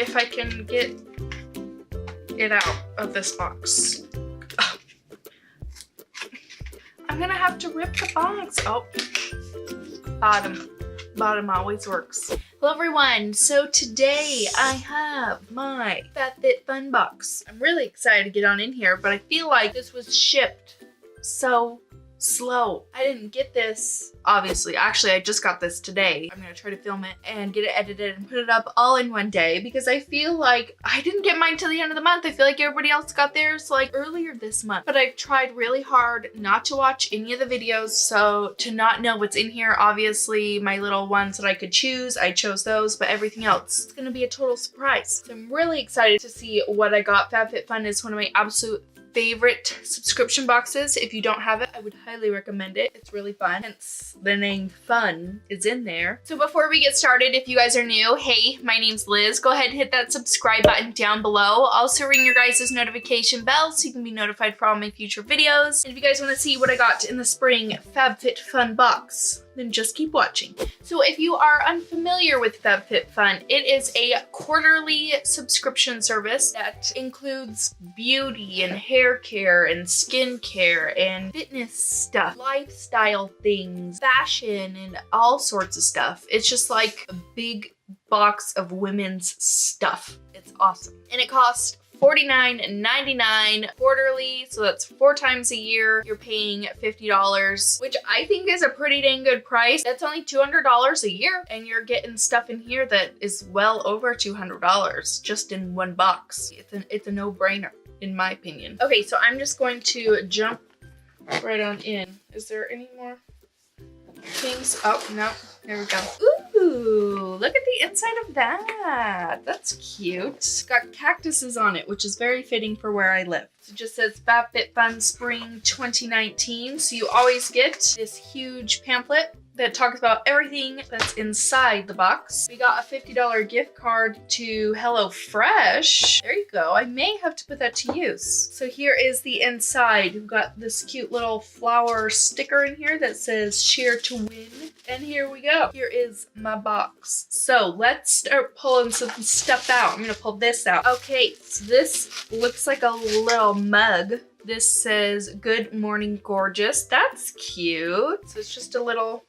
if I can get it out of this box. Oh. I'm gonna have to rip the box. Oh, bottom always works. Hello everyone, so today I have my FabFitFun box. I'm really excited to get on in here, but I feel like this was shipped so slow. I didn't get this, obviously. Actually, I just got this today. I'm gonna try to film it and get it edited and put it up all in one day because I feel like I didn't get mine till the end of the month. I feel like everybody else got theirs like earlier this month. But I've tried really hard not to watch any of the videos, so to not know what's in here. Obviously, my little ones that I could choose, I chose those, but everything else, it's gonna be a total surprise. So I'm really excited to see what I got. FabFitFun is one of my absolute favorite subscription boxes. If you don't have it, I would highly recommend it. It's really fun, hence the name fun is in there. So before we get started, if you guys are new, hey, my name's Liz. Go ahead and hit that subscribe button down below. Also ring your guys' notification bell so you can be notified for all my future videos. And if you guys want to see what I got in the spring FabFitFun box, then just keep watching. So if you are unfamiliar with FabFitFun, it is a quarterly subscription service that includes beauty and hair care and skin care and fitness stuff, lifestyle things, fashion, and all sorts of stuff. It's just like a big box of women's stuff. It's awesome. And it costs $49.99 quarterly, so that's 4 times a year. You're paying $50, which I think is a pretty dang good price. That's only $200 a year, and you're getting stuff in here that is well over $200 just in one box. It's a no-brainer, in my opinion. Okay, so I'm just going to jump right on in. Is there any more things? Oh, no, there we go. Ooh, look at the inside of that. That's cute. It's got cactuses on it, which is very fitting for where I live. It just says FabFitFun Spring 2019. So you always get this huge pamphlet that talks about everything that's inside the box. We got a $50 gift card to HelloFresh. There you go. I may have to put that to use. So here is the inside. We've got this cute little flower sticker in here that says share to win. And here we go. Here is my box. So let's start pulling some stuff out. I'm gonna pull this out. Okay, so this looks like a little mug. This says good morning gorgeous. That's cute. So it's just a little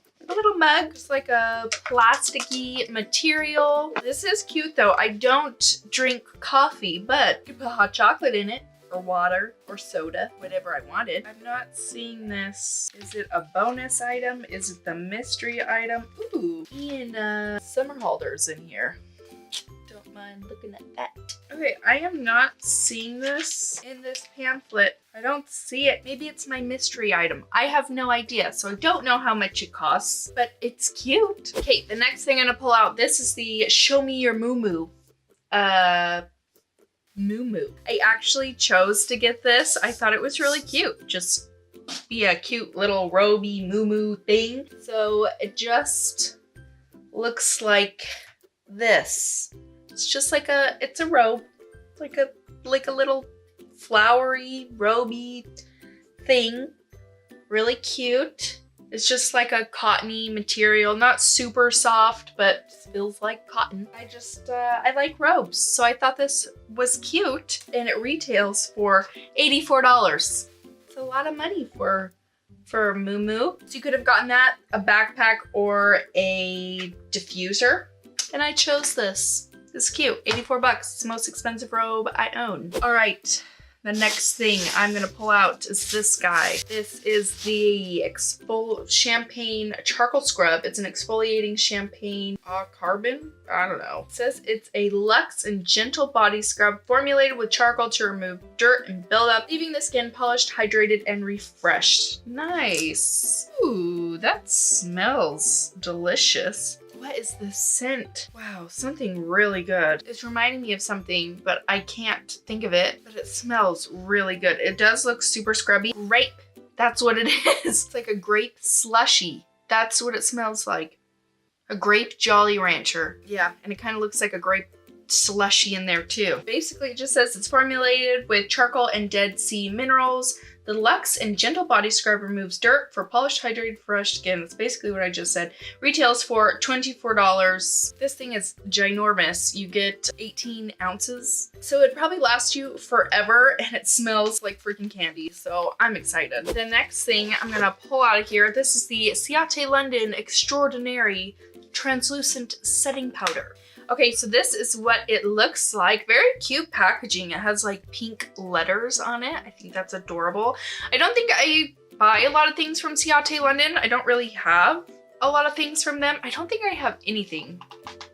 mug. It's like a plasticky material. This is cute though. I don't drink coffee, but you can put hot chocolate in it, or water, or soda, whatever I wanted. I'm not seeing this. Is it a bonus item? Is it the mystery item? Ooh, and summer holders in here. Don't mind looking at that. Okay, I am not seeing this in this pamphlet. I don't see it. Maybe it's my mystery item. I have no idea, so I don't know how much it costs, but it's cute. Okay, the next thing I'm gonna pull out, this is the Show Me Your Moo Moo. I actually chose to get this. I thought it was really cute. Just be a cute little roby moo thing. So it just looks like this. It's just like it's a robe. It's like a little flowery, roby thing. Really cute. It's just like a cottony material, not super soft, but feels like cotton. I like robes, so I thought this was cute, and it retails for $84. It's a lot of money for Moo Moo. So you could have gotten that, a backpack, or a diffuser, and I chose this. It's cute, 84 bucks. It's the most expensive robe I own. All right. The next thing I'm gonna pull out is this guy. This is the Champagne Charcoal Scrub. It's an exfoliating champagne carbon. I don't know. It says it's a luxe and gentle body scrub formulated with charcoal to remove dirt and buildup, leaving the skin polished, hydrated, and refreshed. Nice. Ooh, that smells delicious. What is this scent? Wow, something really good. It's reminding me of something, but I can't think of it, but it smells really good. It does look super scrubby. Grape, that's what it is. It's like a grape slushy. That's what it smells like. A grape Jolly Rancher. Yeah, and it kind of looks like a grape slushy in there too. Basically, it just says it's formulated with charcoal and Dead Sea minerals. The Luxe and Gentle Body Scrub removes dirt for polished, hydrated, fresh skin. That's basically what I just said. Retails for $24. This thing is ginormous. You get 18 ounces. So it'd probably last you forever, and it smells like freaking candy. So I'm excited. The next thing I'm gonna pull out of here, this is the Ciate London Extraordinary Translucent Setting Powder. Okay, so this is what it looks like. Very cute packaging. It has like pink letters on it. I think that's adorable. I don't think I buy a lot of things from Ciate London. I don't really have a lot of things from them. I don't think I have anything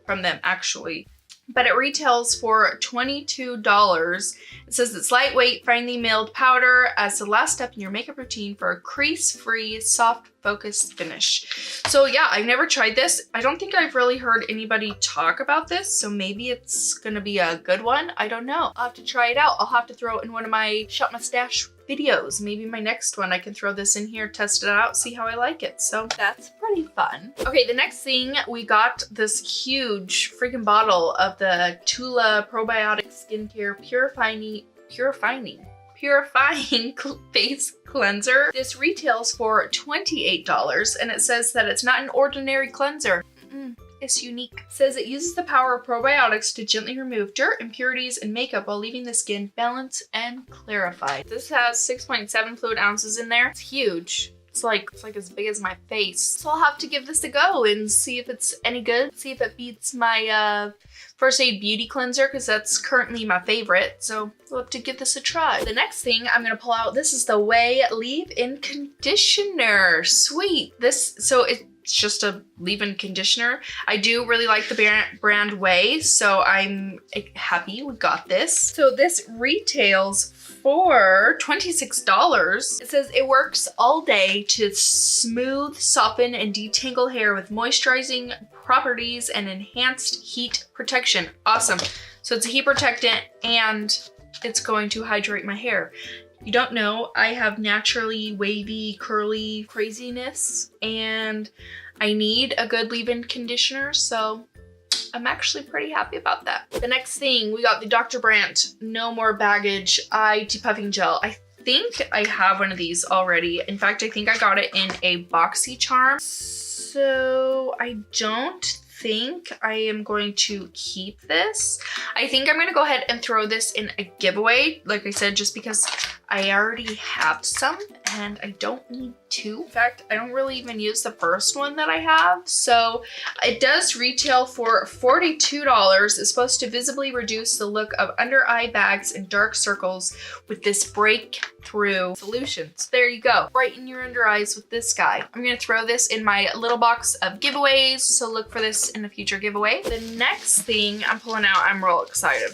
from them actually. But it retails for $22. It says it's lightweight, finely milled powder as the last step in your makeup routine for a crease-free, soft, focused finish. So yeah, I've never tried this. I don't think I've really heard anybody talk about this, so maybe it's gonna be a good one. I don't know. I'll have to try it out. I'll have to throw it in one of my Shop My Stash videos. Maybe my next one I can throw this in here, test it out, see how I like it. So that's pretty fun. Okay, the next thing, we got this huge freaking bottle of the Tula Probiotic Skincare Purifying Face Cleanser. This retails for $28 and it says that it's not an ordinary cleanser. It's unique. It says it uses the power of probiotics to gently remove dirt, impurities, and makeup while leaving the skin balanced and clarified. This has 6.7 fluid ounces in there. It's huge. It's like as big as my face. So I'll have to give this a go and see if it's any good. See if it beats my First Aid Beauty Cleanser, because that's currently my favorite. So we'll have to give this a try. The next thing I'm gonna pull out, this is the Way Leave-In Conditioner. Sweet. So it's just a leave-in conditioner. I do really like the brand Way, so I'm happy we got this. So this retails for $26. It says it works all day to smooth, soften, and detangle hair with moisturizing properties and enhanced heat protection. Awesome. So it's a heat protectant and it's going to hydrate my hair. You don't know, I have naturally wavy, curly craziness and I need a good leave-in conditioner, so I'm actually pretty happy about that. The next thing, we got the Dr. Brandt No More Baggage Eye Depuffing Gel. I think I have one of these already. In fact, I think I got it in a BOXYCHARM. So I don't think I am going to keep this. I think I'm gonna go ahead and throw this in a giveaway, like I said, just because I already have some and I don't need two. In fact, I don't really even use the first one that I have. So it does retail for $42. It's supposed to visibly reduce the look of under eye bags and dark circles with this breakthrough solution. So there you go. Brighten your under eyes with this guy. I'm gonna throw this in my little box of giveaways. So look for this in a future giveaway. The next thing I'm pulling out, I'm real excited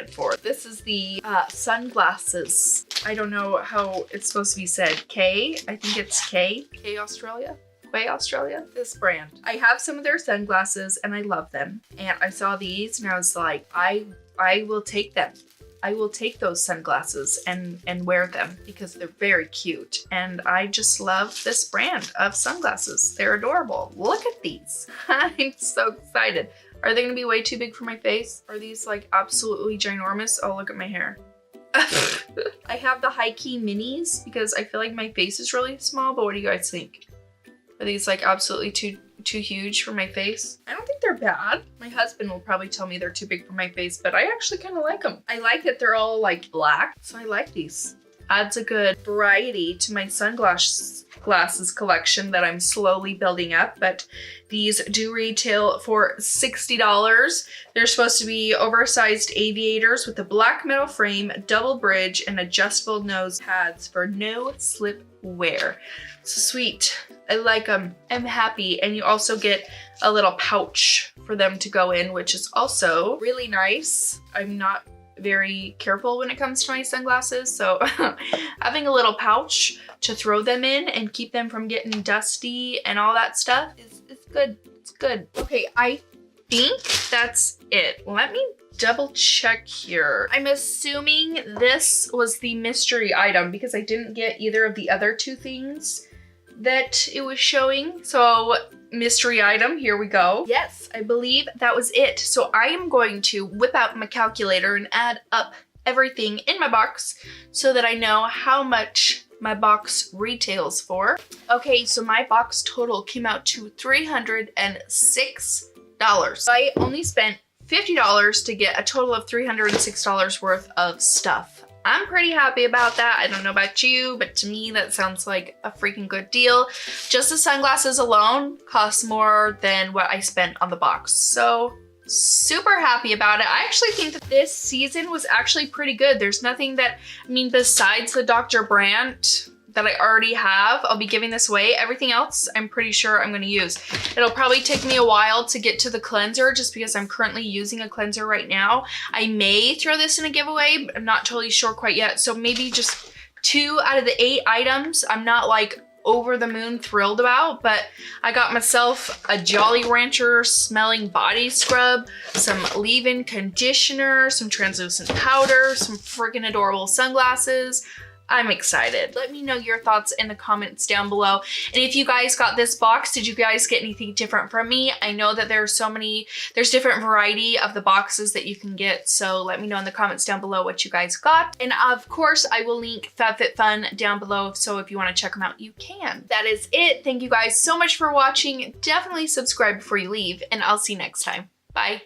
for. This is the sunglasses. I don't know how it's supposed to be said. I think it's K Australia. Way Australia, this brand. I have some of their sunglasses and I love them. And I saw these and I was like, I will take them. I will take those sunglasses and wear them because they're very cute. And I just love this brand of sunglasses. They're adorable. Look at these. I'm so excited. Are they gonna be way too big for my face? Are these like absolutely ginormous? Oh, look at my hair. I have the high key minis because I feel like my face is really small, but what do you guys think? Are these like absolutely too huge for my face? I don't think they're bad. My husband will probably tell me they're too big for my face, but I actually kind of like them. I like that they're all like black, so I like these. Adds a good variety to my sunglasses collection that I'm slowly building up, but these do retail for $60. They're supposed to be oversized aviators with a black metal frame, double bridge, and adjustable nose pads for no slip wear. So sweet. I like them. I'm happy. And you also get a little pouch for them to go in, which is also really nice. I'm not very careful when it comes to my sunglasses, so having a little pouch to throw them in and keep them from getting dusty and all that stuff is good. It's good. Okay, I think that's it. Let me double check here. I'm assuming this was the mystery item because I didn't get either of the other two things that it was showing. So mystery item. Here we go. Yes, I believe that was it. So I am going to whip out my calculator and add up everything in my box so that I know how much my box retails for. Okay, so my box total came out to $306. I only spent $50 to get a total of $306 worth of stuff. I'm pretty happy about that. I don't know about you, but to me that sounds like a freaking good deal. Just the sunglasses alone cost more than what I spent on the box. So super happy about it. I actually think that this season was actually pretty good. There's nothing that, I mean, besides the Dr. Brandt that I already have, I'll be giving this away. Everything else, I'm pretty sure I'm gonna use. It'll probably take me a while to get to the cleanser just because I'm currently using a cleanser right now. I may throw this in a giveaway, but I'm not totally sure quite yet. So maybe just 2 out of the 8 items I'm not like over the moon thrilled about, but I got myself a Jolly Rancher smelling body scrub, some leave-in conditioner, some translucent powder, some freaking adorable sunglasses. I'm excited. Let me know your thoughts in the comments down below. And if you guys got this box, did you guys get anything different from me? I know that there's different variety of the boxes that you can get. So let me know in the comments down below what you guys got. And of course, I will link FabFitFun down below. So if you want to check them out, you can. That is it. Thank you guys so much for watching. Definitely subscribe before you leave, and I'll see you next time. Bye.